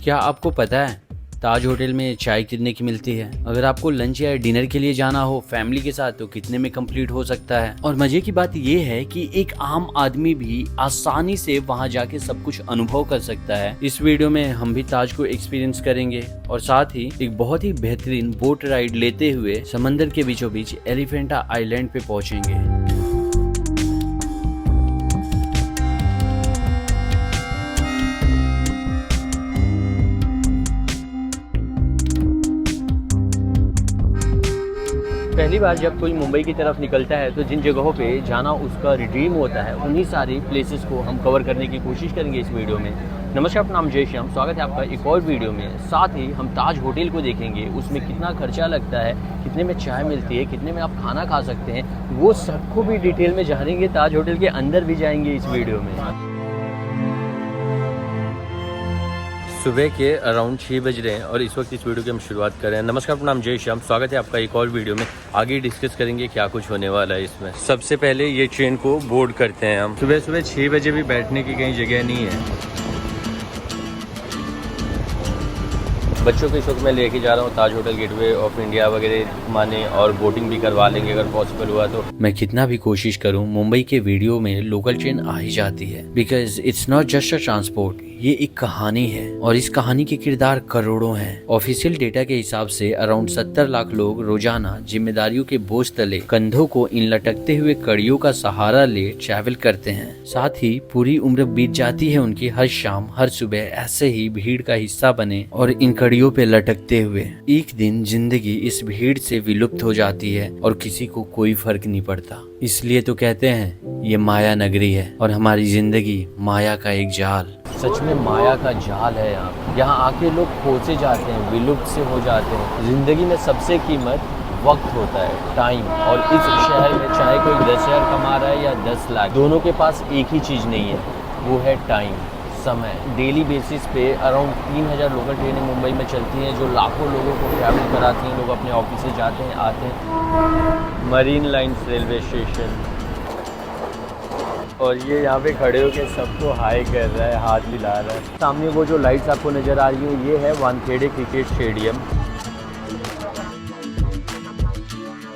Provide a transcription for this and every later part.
क्या आपको पता है ताज होटल में चाय कितने की मिलती है? अगर आपको लंच या डिनर के लिए जाना हो फैमिली के साथ तो कितने में कंप्लीट हो सकता है? और मजे की बात ये है कि एक आम आदमी भी आसानी से वहां जाके सब कुछ अनुभव कर सकता है। इस वीडियो में हम भी ताज को एक्सपीरियंस करेंगे और साथ ही एक बहुत ही बेहतरीन बोट राइड लेते हुए समंदर के बीचों बीच एलिफेंटा आइलैंड पे पहुंचेंगे। पहली बार जब कोई मुंबई की तरफ निकलता है तो जिन जगहों पे जाना उसका ड्रीम होता है उन्हीं सारी प्लेसेस को हम कवर करने की कोशिश करेंगे इस वीडियो में। नमस्कार, अपना नाम जय श्याम, स्वागत है आपका एक और वीडियो में। साथ ही हम ताज होटल को देखेंगे, उसमें कितना खर्चा लगता है, कितने में चाय मिलती है, कितने में आप खाना खा सकते हैं, वो सबको भी डिटेल में जानेंगे। ताज होटल के अंदर भी जाएंगे इस वीडियो में। सुबह के अराउंड 6 बज रहे हैं और इस वक्त इस वीडियो की हम शुरुआत कर रहे हैं। नमस्कार, अपना नाम जय श्याम, स्वागत है आपका एक और वीडियो में। आगे डिस्कस करेंगे क्या कुछ होने वाला है इसमें। सबसे पहले ये ट्रेन को बोर्ड करते हैं हम। सुबह सुबह 6 बजे भी बैठने की कहीं जगह नहीं है। बच्चों को इस वक्त मैं लेके जा रहा हूँ ताज होटल गेटवे ऑफ इंडिया वगैरह घुमाने और बोटिंग भी करवा लेंगे अगर पॉसिबल हुआ तो। मैं कितना भी कोशिश करूँ मुंबई के वीडियो में लोकल ट्रेन आ ही जाती है, because it's not just a transport, ये एक कहानी है और इस कहानी के किरदार करोड़ों हैं। ऑफिशियल डेटा के हिसाब से अराउंड 70 लाख लोग रोजाना जिम्मेदारियों के बोझ तले कंधों को इन लटकते हुए कड़ियों का सहारा ले ट्रैवल करते हैं। साथ ही पूरी उम्र बीत जाती है उनकी हर शाम हर सुबह ऐसे ही भीड़ का हिस्सा बने और इन कड़ियों पे लटकते हुए। एक दिन जिंदगी इस भीड़ से विलुप्त हो जाती है और किसी को कोई फर्क नहीं पड़ता। इसलिए तो कहते हैं ये माया नगरी है और हमारी जिंदगी माया का एक जाल। सच में माया का जाल है यहाँ आके लोग खोसे जाते हैं, विलुप्त से हो जाते हैं। जिंदगी में सबसे कीमत वक्त होता है, टाइम। और इस शहर में चाहे कोई 10,000 कमा रहा है या 10 लाख, दोनों के पास एक ही चीज़ नहीं है, वो है टाइम, समय। डेली बेसिस पे अराउंड 3,000 लोकल ट्रेनें मुंबई में चलती हैं जो लाखों लोगों को ट्रैवल कराती हैं। लोग अपने ऑफिस से जाते हैं आते हैं। मरीन लाइन्स रेलवे स्टेशन, और ये यहाँ पे खड़े होकर सबको हाई कर रहा है, हाथ हिला रहा है। सामने वो जो लाइट्स आपको नज़र आ रही है ये है Wankhede cricket stadium.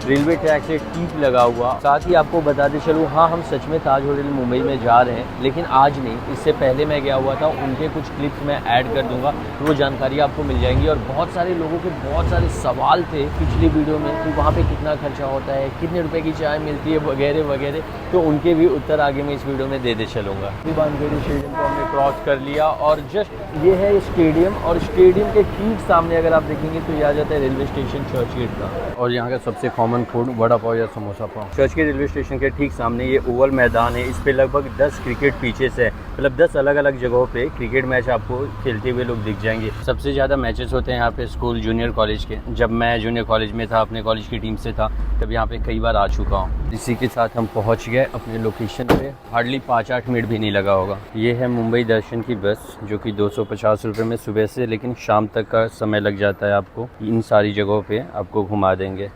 Railway track से ठीक लगा हुआ। साथ ही आपको बताते चलूँ, हाँ हम सच में ताज होटल मुंबई में जा रहे हैं, लेकिन आज नहीं, इससे पहले मैं गया हुआ था। उनके कुछ क्लिप्स मैं ऐड कर दूंगा, तो वो जानकारी आपको मिल जाएंगी। और बहुत सारे लोगों के बहुत सारे सवाल थे पिछली वीडियो में कि वहाँ पे कितना खर्चा होता है, कितने रुपए की चाय मिलती है वगैरह वगैरह, तो उनके भी उत्तर आगे मैं इस वीडियो में देते चलूँगा। वानखेड़े स्टेडियम को हमने क्रॉस कर लिया और जस्ट ये है स्टेडियम, और स्टेडियम के ठीक सामने अगर आप देखेंगे तो ये आ जाता है रेलवे स्टेशन चर्च गेट का। और यहाँ का सबसे कॉमन फूड वड़ा पाव या समोसा पाव। चर्च के रेलवे स्टेशन के ठीक सामने ये ओवल मैदान है। इस पे लगभग 10 क्रिकेट पिचेस है, मतलब 10 अलग अलग जगहों पे क्रिकेट मैच आपको खेलते हुए लोग दिख जाएंगे। सबसे ज़्यादा मैचेस होते हैं यहाँ पे स्कूल जूनियर कॉलेज के। जब मैं जूनियर कॉलेज में था, अपने कॉलेज की टीम से था, तब यहाँ पे कई बार आ चुका हूँ। इसी के साथ हम पहुँच गए अपने लोकेशन पे। हार्डली 5-8 मिनट भी नहीं लगा होगा। ये है मुंबई दर्शन की बस, जो कि 250 रुपये में सुबह से लेकिन शाम तक का समय लग जाता है आपको। इन सारी जगहों पे आपको घुमा देंगे।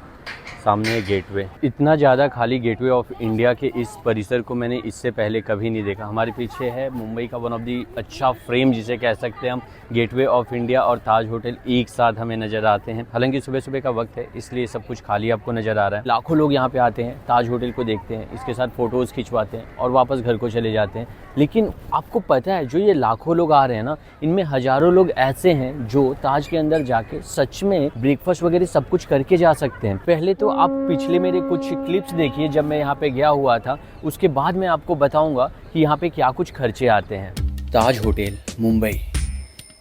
सामने गेटवे, इतना ज़्यादा खाली गेटवे ऑफ इंडिया के इस परिसर को मैंने इससे पहले कभी नहीं देखा। हमारे पीछे है मुंबई का वन ऑफ दी अच्छा फ्रेम जिसे कह सकते हैं हम। गेटवे ऑफ इंडिया और ताज होटल एक साथ हमें नज़र आते हैं। हालांकि सुबह सुबह का वक्त है इसलिए सब कुछ खाली आपको नज़र आ रहा है। लाखों लोग यहाँ पे आते हैं, ताज होटल को देखते हैं, इसके साथ फ़ोटोज़ खिंचवाते हैं और वापस घर को चले जाते हैं। लेकिन आपको पता है जो ये लाखों लोग आ रहे हैं ना, इनमें हज़ारों लोग ऐसे हैं जो ताज के अंदर जाके सच में ब्रेकफास्ट वगैरह सब कुछ करके जा सकते हैं। पहले तो आप पिछले मेरे कुछ क्लिप्स देखिए जब मैं यहाँ पे गया हुआ था, उसके बाद मैं आपको बताऊंगा कि यहाँ पे क्या कुछ खर्चे आते हैं। ताज होटल मुंबई,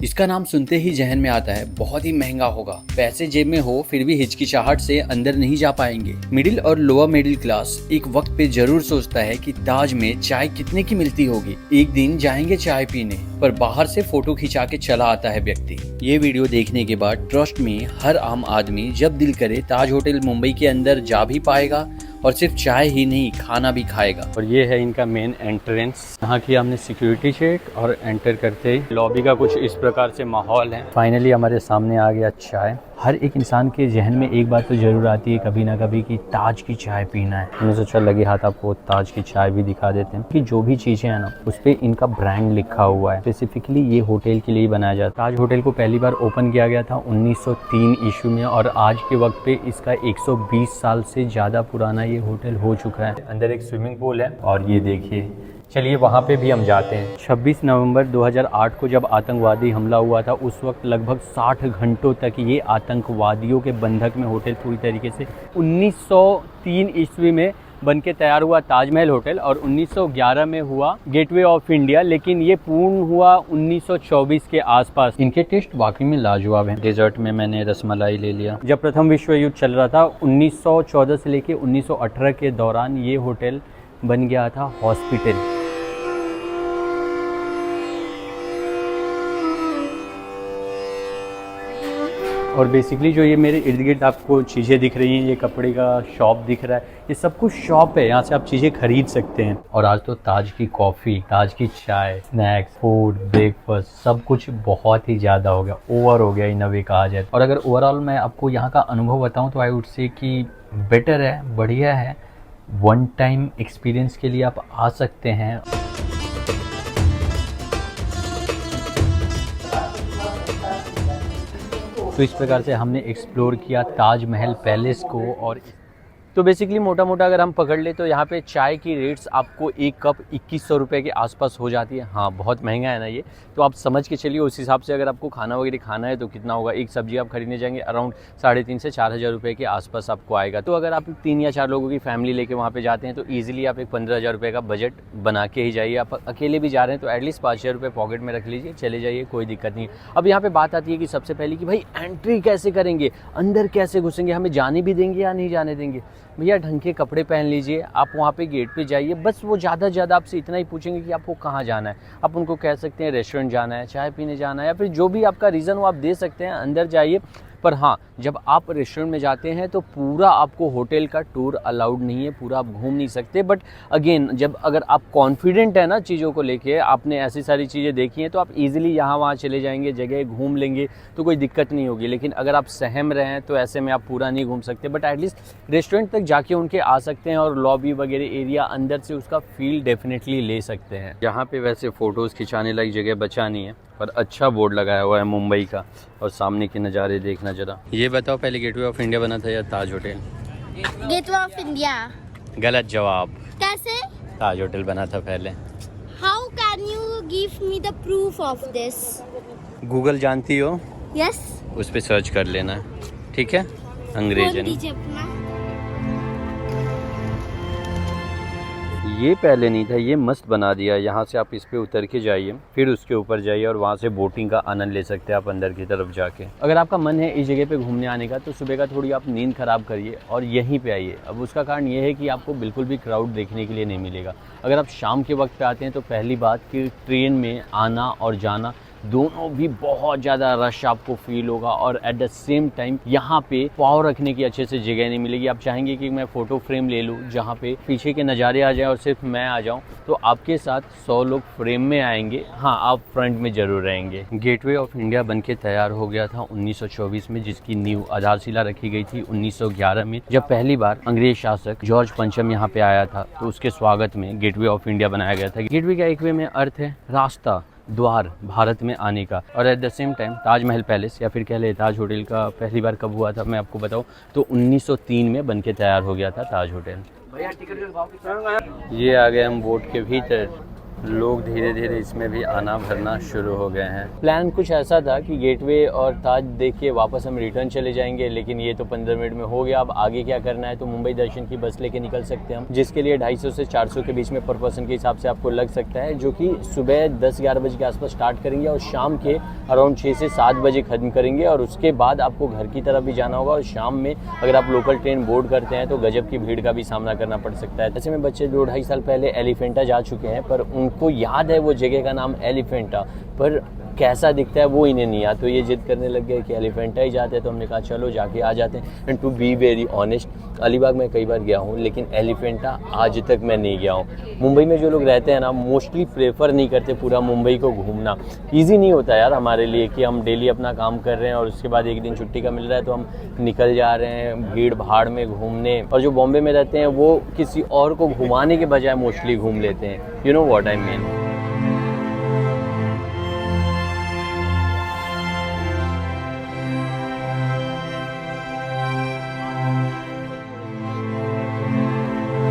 इसका नाम सुनते ही जहन में आता है बहुत ही महंगा होगा। पैसे जेब में हो फिर भी हिचकिचाहट से अंदर नहीं जा पाएंगे। मिडिल और लोअर मिडिल क्लास एक वक्त पे जरूर सोचता है कि ताज में चाय कितने की मिलती होगी, एक दिन जाएंगे चाय पीने, पर बाहर से फोटो खिंचा के चला आता है व्यक्ति। ये वीडियो देखने के बाद ट्रस्ट में हर आम आदमी जब दिल करे ताज होटल मुंबई के अंदर जा भी पाएगा और सिर्फ चाय ही नहीं खाना भी खाएगा। और ये है इनका मेन एंट्रेंस। यहाँ की हमने सिक्योरिटी चेक और एंटर करते ही लॉबी का कुछ इस प्रकार से माहौल है। फाइनली हमारे सामने आ गया चाय। हर एक इंसान के जहन में एक बात तो ज़रूर आती है कभी ना कभी कि ताज की चाय पीना है। हमने सोचा लगे हाथ आपको ताज की चाय भी दिखा देते हैं कि जो भी चीज़ें हैं ना उस पर इनका ब्रांड लिखा हुआ है। स्पेसिफिकली ये होटल के लिए बनाया जाता है। ताज होटल को पहली बार ओपन किया गया था 1903 ईस्वी में और आज के वक्त पे इसका 120 साल से ज़्यादा पुराना ये होटल हो चुका है। अंदर एक स्विमिंग पूल है और ये देखिए, चलिए वहाँ पे भी हम जाते हैं। 26 नवंबर 2008 को जब आतंकवादी हमला हुआ था उस वक्त लगभग 60 घंटों तक ये आतंकवादियों के बंधक में होटल पूरी तरीके से 1903 ईस्वी में बन के तैयार हुआ ताजमहल होटल और 1911 में हुआ गेटवे ऑफ इंडिया, लेकिन ये पूर्ण हुआ 1924 के आसपास। इनके टेस्ट वाकई में लाजवाब हैं। डेजर्ट में मैंने रसमलाई ले लिया। जब प्रथम विश्व युद्ध चल रहा था 1914 से लेके 1918 के दौरान ये होटल बन गया था हॉस्पिटल। और बेसिकली जो ये मेरे इर्द गिर्द आपको चीज़ें दिख रही हैं, ये कपड़े का शॉप दिख रहा है, ये सब कुछ शॉप है, यहाँ से आप चीज़ें खरीद सकते हैं। और आज तो ताज की कॉफ़ी, ताज की चाय, स्नैक्स, फूड, ब्रेकफास्ट सब कुछ बहुत ही ज़्यादा हो गया, ओवर हो गया इन अ वे कहा जाए। और अगर ओवरऑल मैं आपको यहाँ का अनुभव बताऊँ तो आई वुड से कि बेटर है, बढ़िया है। वन टाइम एक्सपीरियंस के लिए आप आ सकते हैं। तो इस प्रकार से हमने एक्सप्लोर किया ताजमहल पैलेस को। और तो बेसिकली मोटा मोटा अगर हम पकड़ ले तो यहाँ पे चाय की रेट्स आपको एक कप 2100 रुपये के आसपास हो जाती है। हाँ, बहुत महंगा है ना ये, तो आप समझ के चलिए उस हिसाब से अगर आपको खाना वगैरह खाना है तो कितना होगा। एक सब्जी आप खरीदने जाएंगे अराउंड 3,500 से 4,000 रुपये के आसपास आपको आएगा। तो अगर आप 3 या 4 लोगों की फैमिली लेके वहाँ पे जाते हैं तो ईजिली आप एक 15,000 रुपये का बजट बना के ही जाइए। आप अकेले भी जा रहे हैं तो एटलीस्ट 5,000 रुपये पॉकेट में रख लीजिए, चले जाइए, कोई दिक्कत नहीं। अब यहाँ पे बात आती है कि सबसे पहले कि भाई एंट्री कैसे करेंगे, अंदर कैसे घुसेंगे, हमें जाने भी देंगे या नहीं जाने देंगे। भैया ढंग के कपड़े पहन लीजिए, आप वहाँ पे गेट पे जाइए, बस वो ज़्यादा से ज़्यादा आपसे इतना ही पूछेंगे कि आपको कहाँ जाना है। आप उनको कह सकते हैं रेस्टोरेंट जाना है, चाय पीने जाना है, या फिर जो भी आपका रीज़न हो आप दे सकते हैं, अंदर जाइए। पर हाँ, जब आप रेस्टोरेंट में जाते हैं तो पूरा आपको होटल का टूर अलाउड नहीं है, पूरा आप घूम नहीं सकते। बट अगेन जब अगर आप कॉन्फिडेंट है ना चीज़ों को लेके, आपने ऐसी सारी चीज़ें देखी हैं तो आप इजीली यहाँ वहाँ चले जाएंगे, जगह घूम लेंगे तो कोई दिक्कत नहीं होगी। लेकिन अगर आप सहम रहे हैं तो ऐसे में आप पूरा नहीं घूम सकते। बट एटलीस्ट रेस्टोरेंट तक जाके उनके आ सकते हैं और लॉबी वगैरह एरिया अंदर से उसका फील डेफिनेटली ले सकते हैं। यहाँ पे वैसे फ़ोटोज़ खिंचाने लायक जगह बचा नहीं है, पर अच्छा बोर्ड लगाया हुआ है मुंबई का। और सामने के नज़ारे देखना जरा। ये बताओ पहले गेटवे ऑफ इंडिया बना था या ताज होटल? Gateway of India. गलत जवाब। कैसे? ताज होटल बना था पहले। How can you give me the proof of this? Google जानती हो? यस। उस पर सर्च कर लेना, ठीक है? अंग्रेजन। ये पहले नहीं था, ये मस्त बना दिया। यहाँ से आप इस पे उतर के जाइए, फिर उसके ऊपर जाइए और वहाँ से बोटिंग का आनंद ले सकते हैं आप अंदर की तरफ जाके। अगर आपका मन है इस जगह पे घूमने आने का तो सुबह का थोड़ी आप नींद खराब करिए और यहीं पे आइए। अब उसका कारण ये है कि आपको बिल्कुल भी क्राउड देखने के लिए नहीं मिलेगा। अगर आप शाम के वक्त पे आते हैं तो पहली बात कि ट्रेन में आना और जाना दोनों भी बहुत ज़्यादा रश आपको फील होगा। और एट द सेम टाइम यहाँ पे पाँव रखने की अच्छे से जगह नहीं मिलेगी। आप चाहेंगे कि मैं फ़ोटो फ्रेम ले लूँ जहाँ पे पीछे के नज़ारे आ जाएं और सिर्फ मैं आ जाऊँ, तो आपके साथ 100 लोग फ्रेम में आएंगे। हाँ, आप फ्रंट में ज़रूर रहेंगे। गेटवे ऑफ इंडिया बन के तैयार हो गया था 1924 में, जिसकी नींव आधारशिला रखी गई थी 1911 में, जब पहली बार अंग्रेज शासक जॉर्ज पंचम यहाँ पे आया था। तो उसके स्वागत में गेटवे ऑफ इंडिया बनाया गया था। गेटवे का एक वे में अर्थ है रास्ता, द्वार भारत में आने का। और at the same time Taj Mahal palace या फिर कह ले ताज होटल का पहली बार कब हुआ था मैं आपको बताऊं तो 1903 में बन के तैयार हो गया था ताज होटल। ये आ गए हम बोट के भीतर। लोग धीरे धीरे इसमें भी आना भरना शुरू हो गए हैं। प्लान कुछ ऐसा था कि गेटवे और ताज देख के वापस हम रिटर्न चले जाएंगे, लेकिन ये तो 15 मिनट में हो गया। अब आगे क्या करना है तो मुंबई दर्शन की बस लेके निकल सकते हैं हम, जिसके लिए 250 से 400 के बीच में पर पर्सन के हिसाब से आपको लग सकता है, जो कि सुबह 10-11 बजे के आसपास स्टार्ट करेंगे और शाम के अराउंड 6 से 7 बजे खत्म करेंगे। और उसके बाद आपको घर की तरफ भी जाना होगा और शाम में अगर आप लोकल ट्रेन बोर्ड करते हैं तो गजब की भीड़ का भी सामना करना पड़ सकता है। ऐसे में बच्चे 2-2.5 साल पहले एलिफेंटा जा चुके हैं, पर उनको याद है वो जगह का नाम एलिफेंटा, पर कैसा दिखता है वो इन्हें नहीं आता, तो ये जिद करने लग गए कि एलिफेंटा ही जाते हैं। तो हमने कहा चलो जाके आ जाते हैं। And to be very honest, Alibag में कई बार गया हूँ लेकिन एलिफेंटा आज तक मैं नहीं गया हूँ। मुंबई में जो लोग रहते हैं ना मोस्टली प्रेफर नहीं करते पूरा मुंबई को घूमना। ईजी नहीं होता यार हमारे लिए कि हम डेली अपना काम कर रहे हैं और उसके बाद एक दिन छुट्टी का मिल रहा है तो हम निकल जा रहे हैं भीड़ भाड़ में घूमने। और जो बॉम्बे में रहते हैं वो किसी और को घुमाने के बजाय मोस्टली घूम लेते हैं। You know what I mean.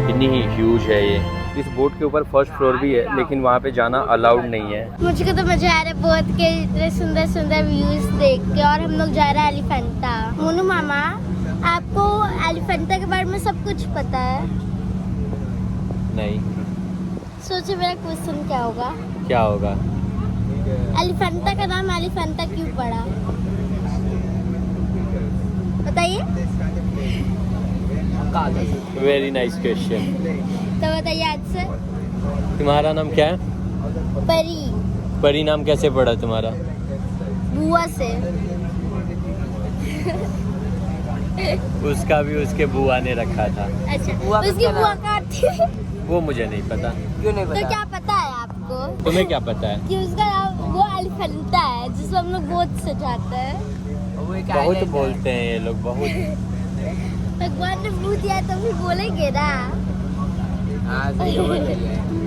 कितनी ही ह्यूज है ये। इस बोट के ऊपर फर्स्ट फ्लोर भी है लेकिन वहाँ पे जाना अलाउड नहीं है। मुझे तो मजा आ रहा है बोट के इतने सुंदर सुंदर व्यूज देख के। और हम लोग जा रहे हैं एलिफेंटा। मोनू मामा, आपको एलिफेंटा के बारे में सब कुछ पता है? नहीं। सोचिए मेरा क्वेश्चन क्या होगा? क्या होगा? एलिफेंटा का नाम एलिफेंटा क्यों पड़ा बताइए। Very nice question. तो बताइए आज से। तुम्हारा नाम क्या है? परी। परी नाम कैसे पड़ा तुम्हारा? बुआ से। उसका भी उसके बुआ ने रखा था। अच्छा, उसकी बुआ कहाँ थी? वो मुझे नहीं पता। क्यों नहीं पता? तो क्या पता है आपको? तुम्हें क्या पता है? कि उसका नाम वो एलिफेंटा है जिसको हम लोग बोट से जाते हैं। बहुत बोलते हैं ये लोग, बहुत। भगवान ने पूछ दिया तो भी बोलेंगे ना।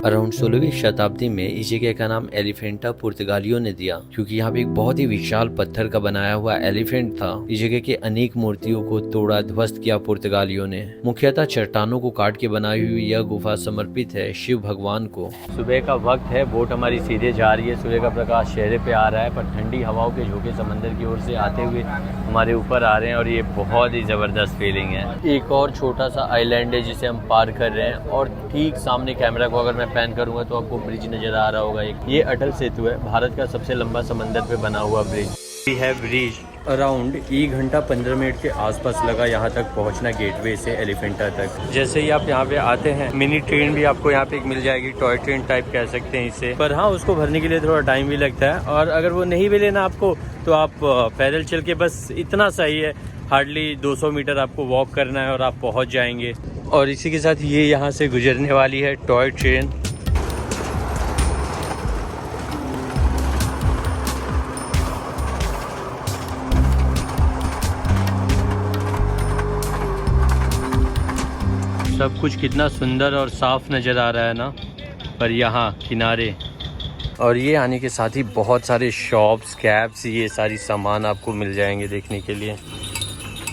अराउंड 16वीं शताब्दी में इस जगह का नाम एलिफेंटा पुर्तगालियों ने दिया क्योंकि यहाँ पे एक बहुत ही विशाल पत्थर का बनाया हुआ एलिफेंट था। इस जगह के अनेक मूर्तियों को तोड़ा ध्वस्त किया पुर्तगालियों ने। मुख्यतः चट्टानों को काट के बनाई हुई यह गुफा समर्पित है शिव भगवान को। सुबह का वक्त है, बोट हमारी सीधे जा रही है। सूर्य का प्रकाश चेहरे पे आ रहा है पर ठंडी हवाओं के झोंके समंदर की ओर से आते हुए हमारे ऊपर आ रहे हैं और ये बहुत ही जबरदस्त फीलिंग है। एक और छोटा सा आइलैंड है जिसे हम पार कर रहे हैं और ठीक सामने कैमरा को अगर मैं पैन करूंगा तो आपको ब्रिज नजर आ रहा होगा। ये अटल सेतु है, भारत का सबसे लंबा समंदर पे बना हुआ bridge. We have reached. Around 1 घंटा 15 मिनट के आसपास लगा यहाँ तक पहुँचना गेटवे से एलिफेंटा तक। जैसे ही आप यहाँ पे आते हैं मिनी ट्रेन भी आपको यहाँ पे एक मिल जाएगी, टॉय ट्रेन टाइप कह सकते हैं इसे। पर हाँ, उसको भरने के लिए थोड़ा टाइम भी लगता है और अगर वो नहीं भी लेना आपको तो आप पैदल चल के बस इतना सही है, हार्डली 200 मीटर आपको वॉक करना है और आप पहुँच जाएंगे। और इसी के साथ ये यहाँ से गुजरने वाली है टॉय ट्रेन। सब कुछ कितना सुंदर और साफ नज़र आ रहा है ना। पर यहाँ किनारे और ये आने के साथ ही बहुत सारे शॉप्स, कैब्स, ये सारी सामान आपको मिल जाएंगे देखने के लिए।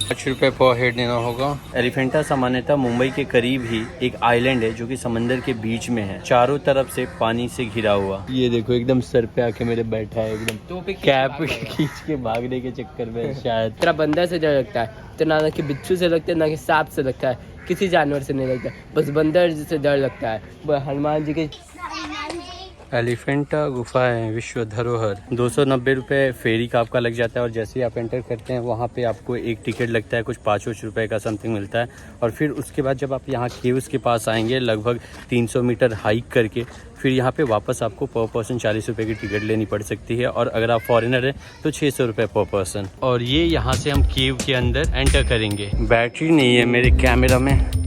5 रुपये पर हेड देना होगा। एलिफेंटा सामान्यतः मुंबई के करीब ही एक आइलैंड है जो कि समंदर के बीच में है, चारों तरफ से पानी से घिरा हुआ। ये देखो एकदम सर पे आके मेरे बैठा है, एकदम कैप खींच के भागने के चक्कर में शायद। तेरा बंदर से डर लगता है तो ना कि बिच्छू से लगता है ना कि सांप से लगता है, किसी जानवर से नहीं लगता, बस बंदर से डर लगता है। हनुमान जी के एलिफेंटा गुफा है विश्व धरोहर। 290 रुपये फेरी का आपका लग जाता है और जैसे ही आप एंटर करते हैं वहाँ पे आपको एक टिकट लगता है, कुछ 5 रुपये का समथिंग मिलता है। और फिर उसके बाद जब आप यहाँ केव्स के पास आएंगे लगभग 300 मीटर हाइक करके, फिर यहाँ पे वापस आपको पर पर्सन 40 रुपये की टिकट लेनी पड़ सकती है और अगर आप फॉरेनर हैं तो 600 रुपये पर पर्सन। और ये यहाँ से हम केव के अंदर एंटर करेंगे। बैटरी नहीं है मेरे कैमरा में।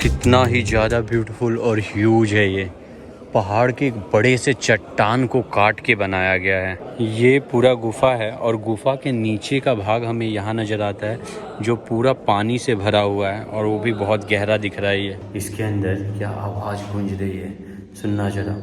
कितना ही ज़्यादा ब्यूटीफुल और ह्यूज है ये। पहाड़ के एक बड़े से चट्टान को काट के बनाया गया है। ये पूरा गुफा है और गुफा के नीचे का भाग हमें यहाँ नज़र आता है जो पूरा पानी से भरा हुआ है और वो भी बहुत गहरा दिख रहा है। ये इसके अंदर क्या आवाज़ गूंज रही है, सुनना जरा।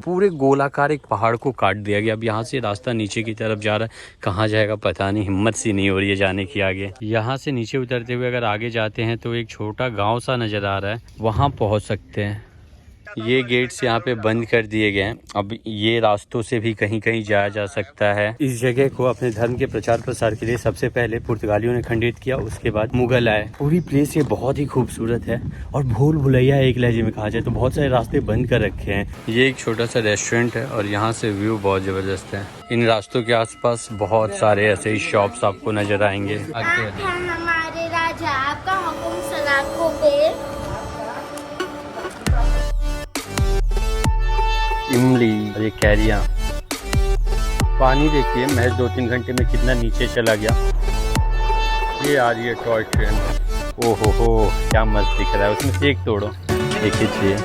पूरे गोलाकार एक पहाड़ को काट दिया गया। अब यहाँ से रास्ता नीचे की तरफ जा रहा है, कहाँ जाएगा पता नहीं, हिम्मत सी नहीं हो रही है जाने की आगे। यहाँ से नीचे उतरते हुए अगर आगे जाते हैं तो एक छोटा गांव सा नज़र आ रहा है, वहाँ पहुँच सकते हैं। ये गेट्स यहाँ पे बंद कर दिए गए हैं। अब ये रास्तों से भी कहीं कहीं जाया जा सकता है। इस जगह को अपने धर्म के प्रचार प्रसार के लिए सबसे पहले पुर्तगालियों ने खंडित किया, उसके बाद मुगल आए। पूरी प्लेस ये बहुत ही खूबसूरत है और भूल भुलैया एक लहजे में कहा जाए तो बहुत सारे रास्ते बंद कर रखे हैं। ये एक छोटा सा रेस्टोरेंट है और यहाँ से व्यू बहुत जबरदस्त है। इन रास्तों के आसपास बहुत सारे ऐसे ही शॉप्स आपको नजर आएंगे। हमारे राजा आपका हुक्म सलाखों पे इमली और ये कैरियाँ। पानी देखिए महज 2-3 घंटे में कितना नीचे चला गया। ये आ रही है टॉय ट्रेन। ओहो हो क्या मस्त दिख रहा है, उसमें से एक तोड़ो देखिए।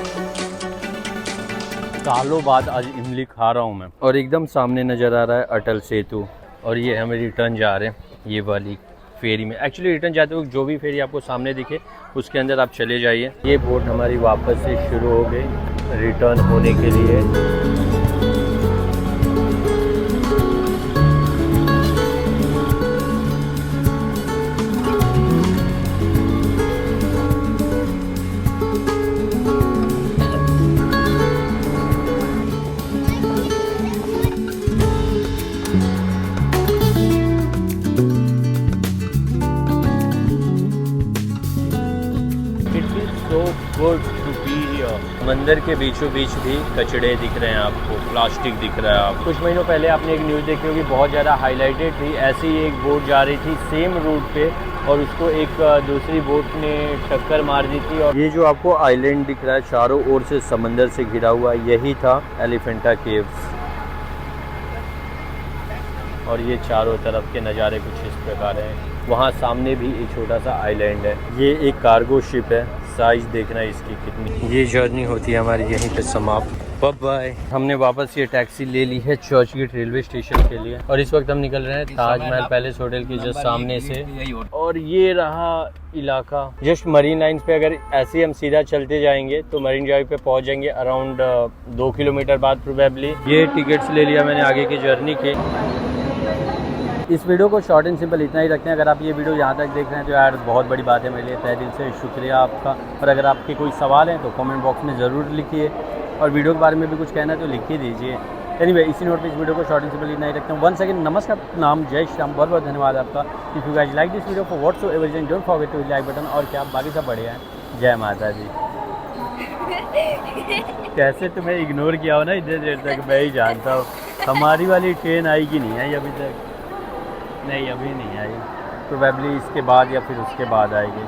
सालों बाद आज इमली खा रहा हूँ मैं। और एकदम सामने नज़र आ रहा है अटल सेतु और ये हमें रिटर्न जा रहे हैं ये वाली फेरी में। एक्चुअली रिटर्न जाते हुए जो भी फेरी आपको सामने दिखे उसके अंदर आप चले जाइए। ये बोट हमारी वापस से शुरू हो गई रिटर्न होने के लिए। Good to be here. मंदिर के बीचों बीच भी कचड़े दिख रहे हैं आपको, प्लास्टिक दिख रहा है आप। कुछ महीनों पहले आपने एक न्यूज़ देखी होगी, बहुत ज़्यादा हाईलाइटेड थी। ऐसी ही एक बोट जा रही थी सेम रूट पे और उसको एक दूसरी बोट ने टक्कर मार दी थी। और ये जो आपको आइलैंड दिख रहा है चारों ओर से समंदर से घिरा हुआ, यही था एलिफेंटा केव्स। और ये चारों तरफ के नज़ारे कुछ इस प्रकार हैं। वहाँ सामने भी एक छोटा सा आइलैंड है। ये एक कार्गो शिप है, साइज देखना इसकी कितनी। ये जर्नी होती है हमारी यहीं पे समाप्त। Bye bye. हमने वापस ये टैक्सी ले ली है चर्च गेट रेलवे स्टेशन के लिए और इस वक्त हम निकल रहे हैं ताजमहल पैलेस होटल के जस्ट सामने से। और ये रहा इलाका जस्ट मरीन लाइन्स पे। अगर ऐसे ही हम सीधा चलते जाएंगे तो मरीन ड्राइव पे पहुंच जाएंगे अराउंड 2 किलोमीटर बाद प्रोबेबली। ये टिकट्स ले लिया मैंने आगे की जर्नी के। इस वीडियो को शॉर्ट एंड सिंपल इतना ही रखते हैं। अगर आप ये वीडियो यहाँ तक देख रहे हैं तो यार बहुत बड़ी बात है मेरे लिए, तहे दिल से शुक्रिया आपका। और अगर आपके कोई सवाल हैं तो कमेंट बॉक्स में ज़रूर लिखिए और वीडियो के बारे में भी कुछ कहना है तो लिख ही दीजिए। एनीवे इसी नोट पे इस वीडियो को शॉर्ट एंड सिंपल इतना ही रखते हैं। वंस अगेन नमस्कार, नाम जय श्याम, बहुत बहुत धन्यवाद आपका। If you guys like this video for whatsoever reason don't forget to like button. और क्या बाकी सब बढ़िया है। जय माता दी। कैसे तुम्हें इग्नोर किया हो ना इतने देर तक मैं ही जानता हूँ। हमारी वाली ट्रेन आई कि नहीं आई अभी तक? नहीं अभी नहीं आई, प्रोबेबली इसके बाद या फिर उसके बाद आएगी।